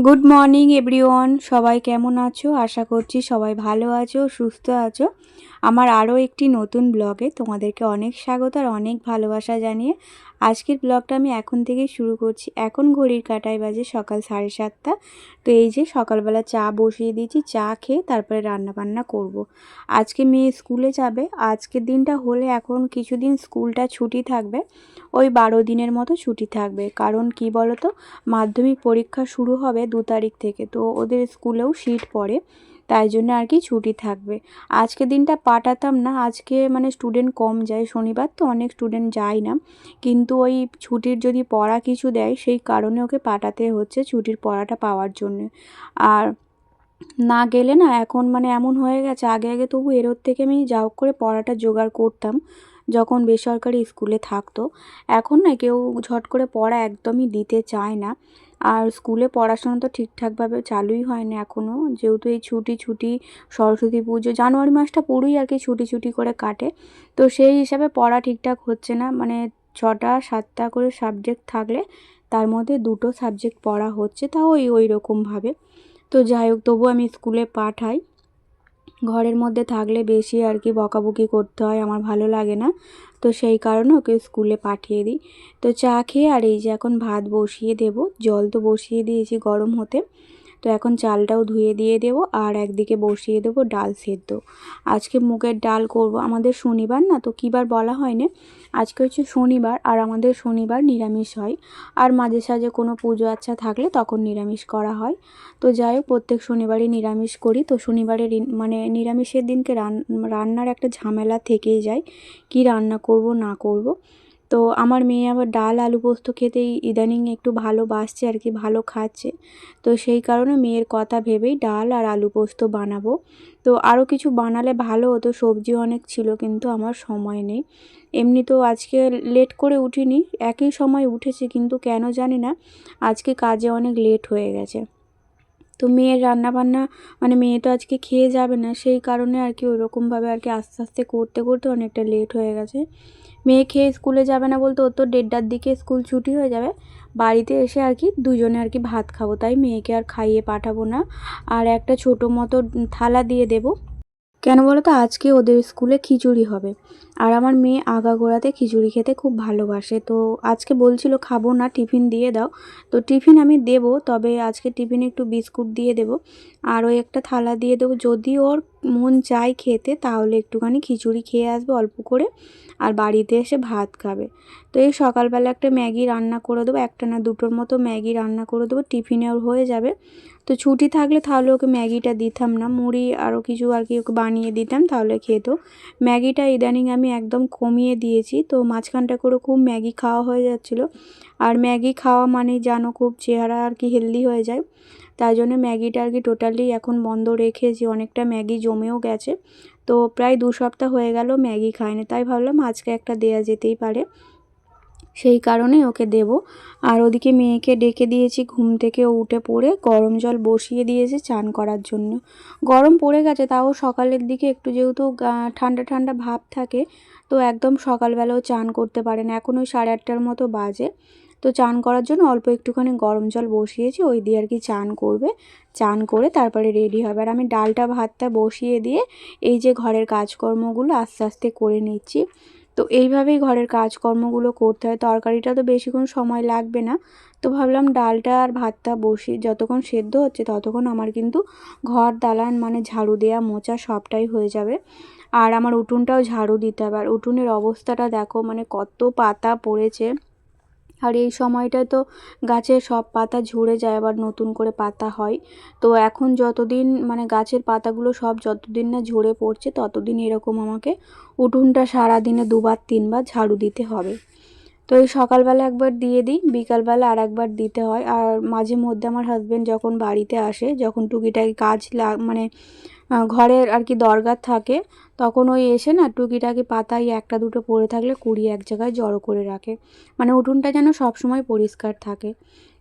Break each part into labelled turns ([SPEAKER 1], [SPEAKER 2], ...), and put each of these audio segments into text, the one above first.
[SPEAKER 1] Good morning everyone, সবাই কেমন আছো? আশা করছি সবাই ভালো আছো, সুস্থ আছো। আমার আরও একটি নতুন ব্লগে তোমাদেরকে অনেক স্বাগত আর অনেক ভালোবাসা জানিয়ে আজকের ব্লগটা আমি এখন থেকেই শুরু করছি। এখন ঘড়ির কাঁটায় বাজে সকাল 7:30। তো এই যে সকালবেলা চা বসিয়ে দিয়েছি, চা খেয়ে তারপরে রান্নাবান্না করব। আজকে মেয়ে স্কুলে যাবে। আজকের দিনটা হলে এখন কিছুদিন স্কুলটা ছুটি থাকবে, ওই 12 দিনের মতো ছুটি থাকবে। কারণ কি বলো তো, মাধ্যমিক পরীক্ষা শুরু হবে 2 তারিখ থেকে, তো ওদের স্কুলেও শিট পড়ে, তাই জন্য আর কি ছুটি থাকবে। আজকে দিনটা পাঠাতাম না, আজকে মানে স্টুডেন্ট কম যায়, শনিবার তো অনেক স্টুডেন্ট যায় না, কিন্তু ওই ছুটির যদি পড়া কিছু দেয় সেই কারণে ওকে পাঠাতে হচ্ছে ছুটির পড়াটা পাওয়ার জন্য। আর না গেলে না এখন মানে এমন হয়ে গেছে, আগে আগে তবু এরোর থেকে আমি যা হোক করে পড়াটা জোগাড় করতাম যখন বেসরকারি স্কুলে থাকতো। এখন না কেউ ঝট করে পড়া একদমই দিতে চায় না। আর স্কুলে পড়াশোনা তো ঠিকঠাকভাবে চালুই হয় না এখনও, যেহেতু এই ছুটি সরস্বতী পুজো জানুয়ারি মাসটা পুরোই আর কি ছুটি করে কাটে। তো সেই হিসাবে পড়া ঠিকঠাক হচ্ছে না, মানে 6টা 7টা করে সাবজেক্ট থাকলে তার মধ্যে 2টো সাবজেক্ট পড়া হচ্ছে, তাও ওই রকমভাবে। তো যাই হোক, তবু আমি স্কুলে পাঠাই। ঘরের মধ্যে থাকলে বেশি আর কি বকাবকি করতে হয়, আমার ভালো লাগে না, তো সেই কারণে ওকে স্কুলে পাঠিয়ে দিই। তো চা খেয়ে আর এই যে এখন ভাত বসিয়ে দেব, জল তো বসিয়ে দিয়েছি গরম হতে। তো এখন চালটাও ধুয়ে দিয়ে দেবো আর একদিকে বসিয়ে দেবো ডাল সেদ্ধ। আজকে মুগের ডাল করব, আমাদের শনিবার না, তো কী বার বলা হয় না, আজকে হচ্ছে শনিবার আর আমাদের শনিবার নিরামিষ হয়। আর মাঝে সাঝে কোনো পুজো আচ্ছা থাকলে তখন নিরামিষ করা হয়। তো যাই হোক, প্রত্যেক শনিবারই নিরামিষ করি। তো শনিবারে মানে নিরামিষের দিনকে রান্নার একটা ঝামেলা থেকেই যায়, কি রান্না করব না করব। তো আমার মেয়ে আবার ডাল আলু পোস্ত খেতেই ইদানিং একটু ভালোবাসছে আর কি, ভালো খাচ্ছে। তো সেই কারণে মেয়ের কথা ভেবেই ডাল আর আলু পোস্ত বানাবো। তো আরও কিছু বানালে ভালো হতো, সবজি অনেক ছিল কিন্তু আমার সময় নেই। এমনিতেও আজকে লেট করে উঠিনি, একই সময় উঠেছি, কিন্তু কেন জানি না আজকে কাজে অনেক লেট হয়ে গেছে। তো মেয়ের রান্নাবান্না মানে মেয়ে তো আজকে খেয়ে যাবে না, সেই কারণে আর কি ওইরকমভাবে আর কি আস্তে আস্তে করতে করতে অনেকটা লেট হয়ে গেছে। মেয়ে খেয়ে স্কুলে যাবে না বলতে, ও তো 1:30টার দিকে স্কুল ছুটি হয়ে যাবে। বাড়িতে এসে আর কি দুজনে আর কি ভাত খাবো, তাই মেয়েকে আর খাইয়ে পাঠাবো না। আর একটা ছোটো মতো থালা দিয়ে দেবো। কেন বলো তো, আজকে ওদের স্কুলে খিচুড়ি হবে, আর আমার মেয়ে আগাগোড়াতে খিচুড়ি খেতে খুব ভালোবাসে। তো আজকে বলছিল খাবো না, টিফিন দিয়ে দাও। তো টিফিন আমি দেবো, তবে আজকে টিফিনে একটু বিস্কুট দিয়ে দেবো আর ওই একটা থালা দিয়ে দেবো। যদি ওর মন চায় খেতে তাহলে একটুখানি খিচুড়ি খেয়ে আসবে অল্প করে, আর বাড়িতে এসে ভাত খাবে। তো এই সকালবেলা একটা ম্যাগি রান্না করে দেবো, একটা না দুটোর মতো ম্যাগি রান্না করে দেবো, টিফিনে ওর হয়ে যাবে। তো ছুটি থাকলে তাহলে ওকে ম্যাগিটা দিতাম না, মুড়ি আরও কিছু আর কি ওকে বানিয়ে দিতাম, তাহলে খেতো। ম্যাগিটা ইদানিং আমি একদম কমিয়ে দিয়েছি, তো মাঝখানটা করে খুব ম্যাগি খাওয়া হয়ে যাচ্ছিলো। আর ম্যাগি খাওয়া মানে জানো, খুব চেহারা আর কি হেলদি হয়ে যায়, তাই জন্য ম্যাগিটা আর কি টোটালি এখন বন্ধ রেখেছি, অনেকটা ম্যাগি জমেও গেছে। তো প্রায় 2 সপ্তাহ হয়ে গেল ম্যাগি খায়নি, তাই ভাবলাম আজকে একটা দেয়া যেতেই পারে, সেই কারণে ওকে দেব। আর ওদিকে মেয়েকে ডেকে দিয়েছি, ঘুম থেকে উঠে পড়ে গরম জল বসিয়ে দিয়েছি চান করার জন্য। গরম পড়ে গেছে, তাও সকালের দিকে একটু যেহেতু ঠান্ডা ঠান্ডা ভাব থাকে, তো একদম সকালবেলাও চান করতে পারে না। এখন ওই 8:30টার মতো বাজে। তো চান করার জন্য অল্প একটুখানি গরম জল বসিয়েছি, ওই দিয়ে আর কি চান করবে। চান করে তারপরে রেডি হবে। আর আমি ডালটা ভাতটা বসিয়ে দিয়ে এই যে ঘরের কাজকর্মগুলো আস্তে আস্তে করে নিচ্ছি। তো এইভাবেই ঘরের কাজকর্মগুলো করতে হয়, তরকারিটা তো বেশিক্ষণ সময় লাগবে না। তো ভাবলাম ডালটা আর ভাতটা বসিয়ে যতক্ষণ সেদ্ধ হচ্ছে ততক্ষণ আমার কিন্তু ঘর দালান মানে ঝাড়ু দেওয়া মোছা সবটাই হয়ে যাবে। আর আমার উঠোনটাও ঝাড়ু দিতে হবে, আর উঠোনের অবস্থাটা দেখো, মানে কত পাতা পড়েছে। আর এই সময়টায় তো গাছের সব পাতা ঝরে যায়, আবার নতুন করে পাতা হয়। তো এখন যতদিন মানে গাছের পাতাগুলো সব যতদিন না ঝরে পড়ছে ততদিন এরকম আমাকে উঠোনটা সারাদিনে 2বার 3বার ঝাড়ু দিতে হবে। তো এই সকালবেলা একবার দিয়ে দিই, বিকালবেলা আর একবার দিতে হয়। আর মাঝে মধ্যে আমার হাজব্যান্ড যখন বাড়িতে আসে, যখন টুকিটাকি কাজ মানে ঘরের আর কি দরকার থাকে, তখন ওই এসে না টুকিটাকি পাতায় একটা দুটো পড়ে থাকলে কুড়িয়ে এক জায়গায় জড়ো করে রাখে, মানে উঠোনটা যেন সবসময় পরিষ্কার থাকে।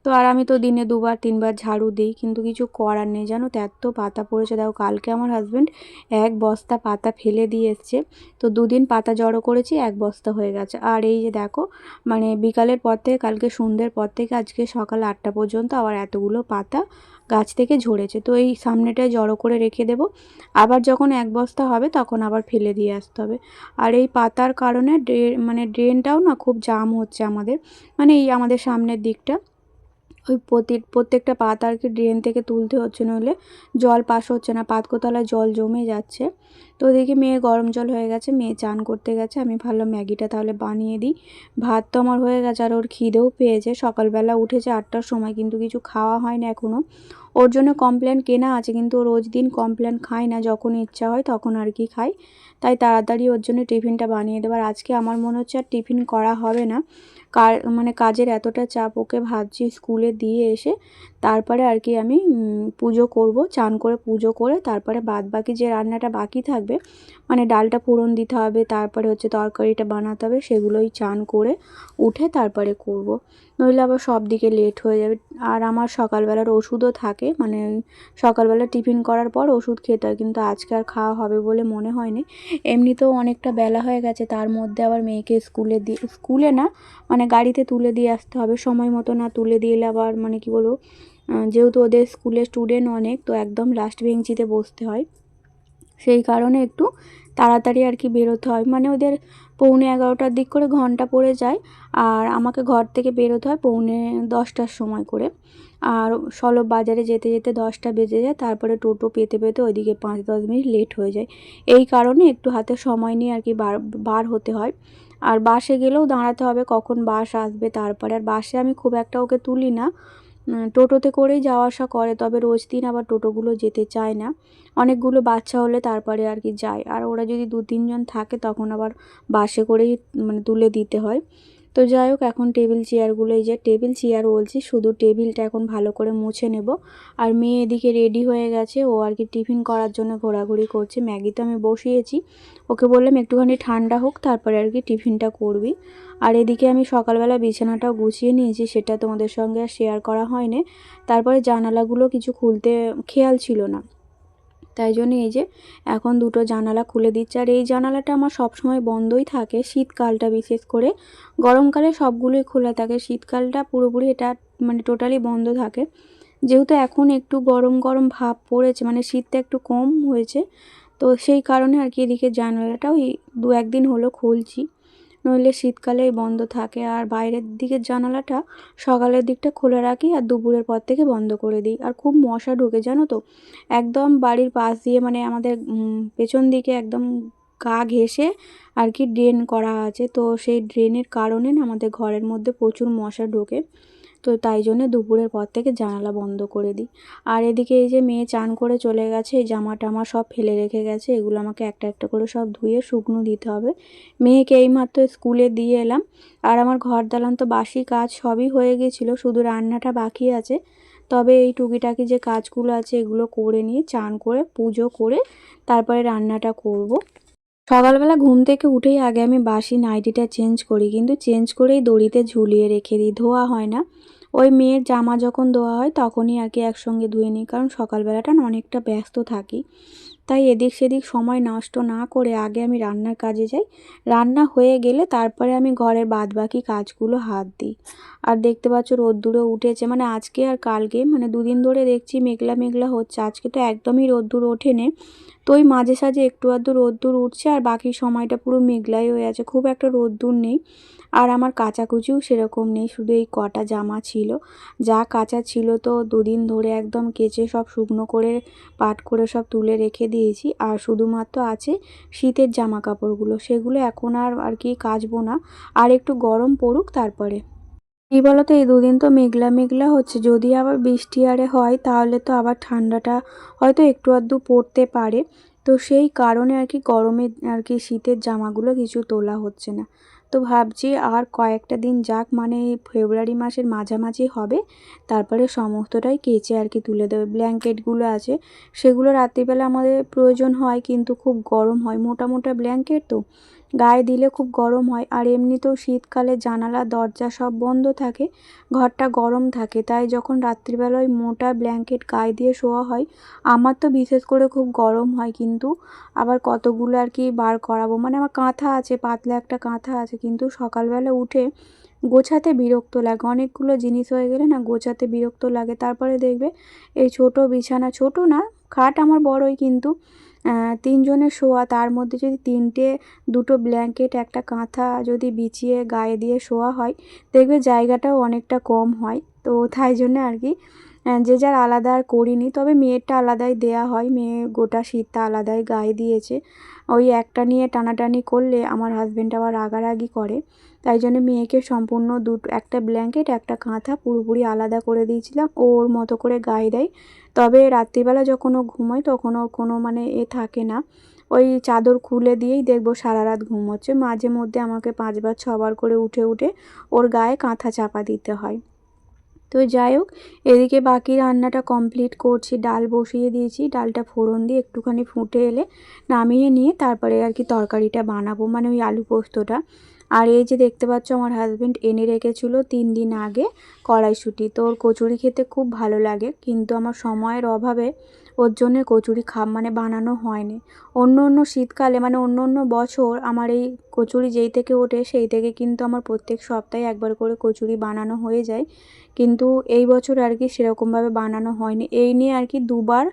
[SPEAKER 1] তো আর আমি তো দিনে 2-3 বার ঝাড়ু দিই, কিন্তু কিছু করার নেই জানো তো, এত পাতা পড়েছে। দেখো কালকে আমার হাজব্যান্ড 1 বস্তা পাতা ফেলে দিয়ে এসছে। তো 2 দিন পাতা জড়ো করেছি, 1 বস্তা হয়ে গেছে। আর এই যে দেখো মানে বিকালের পর থেকে, কালকে সন্ধ্যের পর থেকে আজকে সকাল 8টা পর্যন্ত আবার এতগুলো পাতা গাছ থেকে ঝরেছে। তো এই সামনেটায় জড়ো করে রেখে দেবো, আবার যখন 1 বস্তা হবে তখন আবার ফেলে দিয়ে আসতে হবে। আর এই পাতার কারণে মানে ড্রেনটাও না খুব জাম হচ্ছে আমাদের, মানে এই আমাদের সামনের দিকটা। ওই প্রত্যেকটা পাতা আর কি ড্রেন থেকে তুলতে হচ্ছে, নইলে জল পাস হচ্ছে না, পাতকোতলায় জল জমে যাচ্ছে। তো ওদিকে মেয়ে গরম জল হয়ে গেছে, মেয়ে চান করতে গেছে, আমি ভাবলাম ম্যাগিটা তাহলে বানিয়ে দিই। ভাত তো আমার হয়ে গেছে, আর ওর খিদেও পেয়েছে। সকালবেলা উঠেছে 8টার সময়, কিন্তু কিছু খাওয়া হয় না এখনও। ওর জন্য কমপ্লেন কেনা আছে, কিন্তু ও রোজ দিন কমপ্লেন খায় না, যখন ইচ্ছা হয় তখন আর কি খায়। তাই তাড়াতাড়ি ওর জন্য টিফিনটা বানিয়ে দেবার। আজকে আমার মনে হচ্ছে আর টিফিন করা হবে না, মানে কাজের এতটা চাপ, ওকে ভাবছি স্কুলে দিয়ে এসে তারপরে আর কি আমি পুজো করব, চান করে পুজো করে তারপরে বাদ বাকি যে রান্নাটা বাকি থাকবে, মানে ডালটা ফোড়ন দিতে হবে, তারপরে হচ্ছে তরকারিটা বানাতে হবে, সেগুলোই চান করে উঠে তারপরে করব। নইলে আবার সব দিকে লেট হয়ে যাবে। আর আমার সকালবেলার ওষুধও থাকে, মানে সকালবেলা টিফিন করার পর ওষুধ খেতে হয়, কিন্তু আজকে আর খাওয়া হবে বলে মনে হয়নি। এমনিতেও অনেকটা বেলা হয়ে গেছে, তার মধ্যে আবার মেয়েকে স্কুলে না, মানে গাড়িতে তুলে দিয়ে আসতে হবে। সময় মতো না তুলে দিয়ে এলে আবার মানে কি বলবো, যেহেতু ওদের স্কুলে স্টুডেন্ট অনেক, তো একদম লাস্ট বেঞ্চিতে বসতে হয়, সেই কারণে একটু তাড়াতাড়ি আর কি বেরোতে হয়। মানে ওদের 11:45টার দিক করে ঘন্টা পড়ে যায়, আর আমাকে ঘর থেকে বেরোতে হয় 10:45টার সময় করে। আর সলব বাজারে যেতে যেতে 10টা বেজে যায়, তারপরে টোটো পেতে পেতে ওইদিকে 5-10 মিনিট লেট হয়ে যায়। এই কারণে একটু হাতে সময় নিয়ে আর কি বার হতে হয়। আর বাসে গেলেও দাঁড়াতে হবে কখন বাস আসবে, তারপরে আর বাসে আমি খুব একটা ওকে তুলি না, টোটোতে করেই যাওয়া আসা করে। তবে রোজ দিন আবার টোটোগুলো যেতে চায় না, অনেকগুলো বাচ্চা হলে তারপরে আর কি যায়। আর ওরা যদি 2-3 জন থাকে তখন আবার বাসে করেই মানে তুলে দিতে হয়। তো যাই হোক, এখন টেবিল চেয়ারগুলো, এই যে টেবিল চেয়ার বলছি, শুধু টেবিলটা এখন ভালো করে মুছে নেব। আর মেয়ে এদিকে রেডি হয়ে গেছে, ও আর কি টিফিন করার জন্য ঘোরাঘুরি করছে। ম্যাগি তো আমি বসিয়েছি, ওকে বললাম একটুখানি ঠান্ডা হোক তারপরে আর কি টিফিনটা করবি। আর এদিকে আমি সকালবেলা বিছানাটাও গুছিয়ে নিয়েছি, সেটা তোমাদের সঙ্গে আর শেয়ার করা হয়নি। তারপরে জানালাগুলো কিছু খুলতে খেয়াল ছিল না, তাই জন্য এই যে এখন 2টো জানালা খুলে দিচ্ছে। আর এই জানালাটা আমার সবসময় বন্ধই থাকে, শীতকালটা বিশেষ করে। গরমকালে সবগুলোই খোলা থাকে, শীতকালটা পুরোপুরি এটা মানে টোটালি বন্ধ থাকে। যেহেতু এখন একটু গরম গরম ভাব পড়েছে, মানে শীতটা একটু কম হয়েছে, তো সেই কারণে আর কি এদিকে জানালাটাও এই 2-1 দিন হলো খুলছি, নইলে শীতকালেই বন্ধ থাকে। আর বাইরের দিকের জানালাটা সকালের দিকটা খুলে রাখি, আর দুপুরের পর থেকে বন্ধ করে দিই। আর খুব মশা ঢোকে জানো তো, একদম বাড়ির পাশ দিয়ে, মানে আমাদের পেছন দিকে একদম গা ঘেঁষে আর কি ড্রেন করা আছে, তো সেই ড্রেনের কারণে না আমাদের ঘরের মধ্যে প্রচুর মশা ঢোকে। তো তাই জন্য দুপুরের পর থেকে জানালা বন্ধ করে দিই। আর এদিকে এই যে মেয়ে চান করে চলে গেছে, এই জামা টামা সব ফেলে রেখে গেছে, এগুলো আমাকে একটা একটা করে সব ধুয়ে শুকনো দিতে হবে। মেয়েকে এইমাত্র স্কুলে দিয়ে এলাম। আর আমার ঘর দালান তো বাসি কাজ সবই হয়ে গেছিলো, শুধু রান্নাটা বাকি আছে। তবে এই টুকিটাকি যে কাজগুলো আছে এগুলো করে নিয়ে চান করে পুজো করে তারপরে রান্নাটা করব। সকালবেলা ঘুম থেকে উঠেই আগে আমি বাসি নাইটিটা চেঞ্জ করি, কিন্তু চেঞ্জ করেই দড়িতে ঝুলিয়ে রেখে দিই, ধোয়া হয় না। ওই মেয়ের জামা যখন ধোয়া হয় তখনই আর কি একসঙ্গে ধুয়ে নিই, কারণ সকালবেলাটা না অনেকটা ব্যস্ত থাকি। তাই এদিক সেদিক সময় নষ্ট না করে আগে আমি রান্নার কাজে যাই। রান্না হয়ে গেলে তারপরে আমি ঘরের বাদবাকি কাজগুলো হাত দিই। আর দেখতে পাচ্ছ রোদ্দুরও উঠেছে, মানে আজকে আর কালকে, মানে 2 দিন ধরে দেখছি মেঘলা মেঘলা হচ্ছে, আজকে তো একদমই রোদ্দুর ওঠেনি। তো ওই মাঝে সাঝে একটু আধটু রোদ্দুর উঠছে, আর বাকি সময়টা পুরো মেঘলাই হয়ে আছে, খুব একটা রোদ্দুর নেই। আর আমার কাচাকুচিও সেরকম নেই, শুধু এই কটা জামা ছিল, যা কাচা ছিল তো 2 দিন ধরে একদম কেচে সব শুকনো করে পাট করে সব তুলে রেখে দিয়েছি। আর শুধুমাত্র আছে শীতের জামা কাপড়গুলো, সেগুলো এখন আর আর কি কাচবো না, আর একটু গরম পড়ুক তারপরে। কী বলতো, এই 2 দিন তো মেঘলা মেঘলা হচ্ছে, যদি আবার বৃষ্টি আরে হয় তাহলে তো আবার ঠান্ডাটা হয়তো একটু আধটু পড়তে পারে। তো সেই কারণে আর কি গরমে আর কি শীতের জামাগুলো কিছু তোলা হচ্ছে না। তো ভাবছি আর কয়েকটা দিন যাক, মানে ফেব্রুয়ারি মাসের মাঝামাঝি হবে, তারপরে সমস্তটাই কেচে আর কি তুলে দেবে। ব্ল্যাঙ্কেটগুলো আছে, সেগুলো রাত্রিবেলা আমাদের প্রয়োজন হয়, কিন্তু খুব গরম হয়, মোটা মোটা ব্ল্যাঙ্কেট তো, গায়ে দিলে খুব গরম হয়। আর এমনিতেও শীতকালে জানালা দরজা সব বন্ধ থাকে, ঘরটা গরম থাকে, তাই যখন রাত্রিবেলায় মোটা ব্ল্যাঙ্কেট গায়ে দিয়ে শোয়া হয় আমার তো বিশেষ করে খুব গরম হয়। কিন্তু আবার কতগুলো আর কি বার করাবো, মানে আমার কাঁথা আছে, পাতলা একটা কাঁথা আছে, কিন্তু সকালবেলা উঠে গোছাতে বিরক্ত লাগে। অনেকগুলো জিনিস হয়ে গেলে না গোছাতে বিরক্ত লাগে। তারপরে দেখবে এই ছোট বিছানা, ছোট না খাট আমার বড়ই, কিন্তু ৩ জনের শোয়া, তার মধ্যে যদি 3টে 2টো ব্ল্যাঙ্কেট একটা কাঁথা যদি বিছিয়ে গায়ে দিয়ে শোয়া হয় দেখবে জায়গাটাও অনেকটা কম হয়। তো তাই জন্য আর কি যে যার আলাদা আর করিনি, তবে মেয়েরটা আলাদাই দেয়া হয়, মেয়ে গোটা শীতটা আলাদাই গায়ে দিয়েছে। ওই একটা নিয়ে টানাটানি করলে আমার হাজব্যান্ড আবার রাগারাগি করে, তাই জন্য মেয়েকে সম্পূর্ণ একটা ব্ল্যাঙ্কেট একটা কাঁথা পুরোপুরি আলাদা করে দিয়েছিলাম, ওর মতো করে গায়ে দেয়। তবে রাত্রিবেলা যখন ও ঘুমোয় তখন ওর কোনো মানে থাকে না, ওই চাদর খুলে দিয়েই দেখবো সারা রাত ঘুম হচ্ছে। মাঝে মধ্যে আমাকে 5বার 6বার করে উঠে উঠে ওর গায়ে কাঁথা চাপা দিতে হয়। তো যাই হোক, এদিকে বাকি রান্নাটা কমপ্লিট করছি, ডাল বসিয়ে দিয়েছি, ডালটা ফোড়ন দিয়ে একটুখানি ফুটে এলে নামিয়ে নিয়ে তারপরে আর কি তরকারিটা বানাবো, মানে ওই আলু পোস্তটা। আর এই যে দেখতে পাচ্ছ আমার হাজব্যান্ড এনে রেখেছিল 3 দিন আগে কড়াইশুঁটি, তো ওর কচুরি খেতে খুব ভালো লাগে, কিন্তু আমার সময়ের অভাবে ওর জন্য কচুরি মানে বানানো হয়নি। অন্য অন্য শীতকালে মানে অন্য অন্য বছর আমার এই কচুরি যেই থেকে ওঠে সেই থেকে কিন্তু আমার প্রত্যেক সপ্তাহে একবার করে কচুরি বানানো হয়ে যায়, কিন্তু এই বছর আর কি সেরকমভাবে বানানো হয়নি। এই নিয়ে আর কি 2বার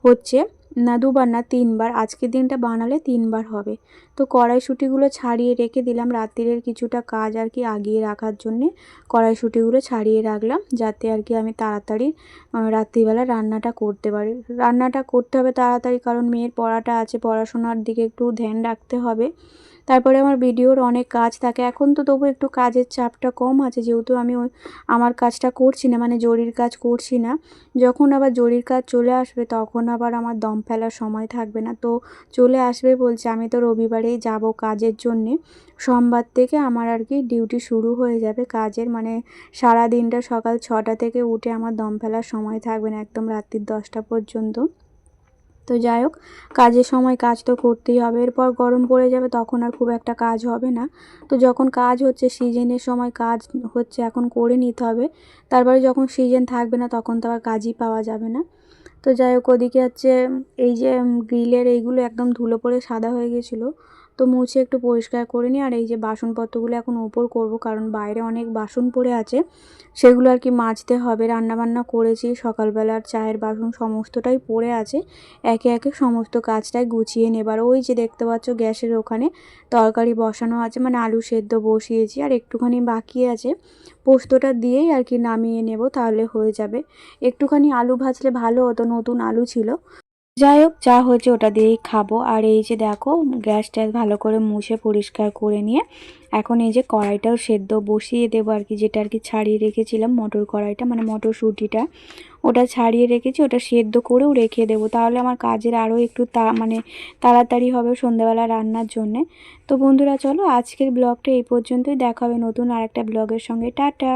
[SPEAKER 1] হচ্ছে, না 2বার না 3বার, আজকের দিনটা বানালে 3বার হবে। তো কড়াইশুঁটিগুলো ছাড়িয়ে রেখে দিলাম, রাত্রিরের কিছুটা কাজ আর কি আগিয়ে রাখার জন্যে কড়াইশুঁটিগুলো ছাড়িয়ে রাখলাম, যাতে আর কি আমি তাড়াতাড়ি রাত্রিবেলা রান্নাটা করতে পারি। রান্নাটা করতে হবে তাড়াতাড়ি, কারণ মেয়ের পড়াটা আছে, পড়াশোনার দিকে একটু ধ্যান রাখতে হবে। তারপরে আমার ভিডিওর অনেক কাজ থাকে, এখন তো তবু একটু কাজের চাপটা কম আছে, যেহেতু আমি আমার কাজটা করছি না, মানে জরির কাজ করছি না। যখন আবার জরির কাজ চলে আসবে তখন আবার আমার দম ফেলার সময় থাকবে না, তো চলে আসবে বলছে। আমি তো রবিবারেই যাব কাজের জন্যে, সোমবার থেকে আমার আর কি ডিউটি শুরু হয়ে যাবে কাজের, মানে সারা দিনটা সকাল 6টা থেকে উঠে আমার দম ফেলার সময় থাকবে না, একদম রাত্রি 10টা পর্যন্ত। তো যাই হোক, কাজের সময় কাজ তো করতেই হবে, এরপর গরম পড়ে যাবে তখন আর খুব একটা কাজ হবে না। তো যখন কাজ হচ্ছে সিজনের সময় কাজ হচ্ছে এখন করে নিতে হবে, তারপরে যখন সিজন থাকবে না তখন তো আবার কাজই পাওয়া যাবে না। তো যাই হোক, ওদিকে হচ্ছে এই যে গ্রিলের এইগুলো একদম ধুলো পড়ে সাদা হয়ে গেছিলো, তো মুছে একটু পরিষ্কার করে নিই। আর এই যে বাসনপত্রগুলো এখন ওপর করব, কারণ বাইরে অনেক বাসন পড়ে আছে, সেগুলো আর কি মাজতে হবে। রান্নাবান্না করেছি, সকালবেলার চায়ের বাসন সমস্তটাই পড়ে আছে, একে একে সমস্ত কাজটাই গুছিয়ে নেবার। ওই যে দেখতে পাচ্ছ গ্যাসের ওখানে তরকারি বসানো আছে, মানে আলু সেদ্ধ বসিয়েছি, আর একটুখানি বাকি আছে, পোস্তটা দিয়েই আর কি নামিয়ে নেব, তাহলে হয়ে যাবে। একটুখানি আলু ভাজলে ভালো হতো, নতুন আলু ছিল। যাই হোক, যা হয়েছে ওটা দিয়েই খাবো। আর এই যে দেখো গ্যাস ট্যাস ভালো করে মুছে পরিষ্কার করে নিয়ে এখন এই যে কড়াইটাও সেদ্ধ বসিয়ে দেবো আর কি, যেটা আর কি ছাড়িয়ে রেখেছিলাম মটর কড়াইটা, মানে মটরশুঁটিটা ওটা ছাড়িয়ে রেখেছি, ওটা সেদ্ধ করেও রেখে দেবো, তাহলে আমার কাজের আরও একটু মানে তাড়াতাড়ি হবে সন্ধ্যাবেলা রান্নার জন্যে। তো বন্ধুরা চলো আজকের ব্লগটা এই পর্যন্তই, দেখা হবে নতুন আরেকটা ব্লগের সঙ্গে। টাটা।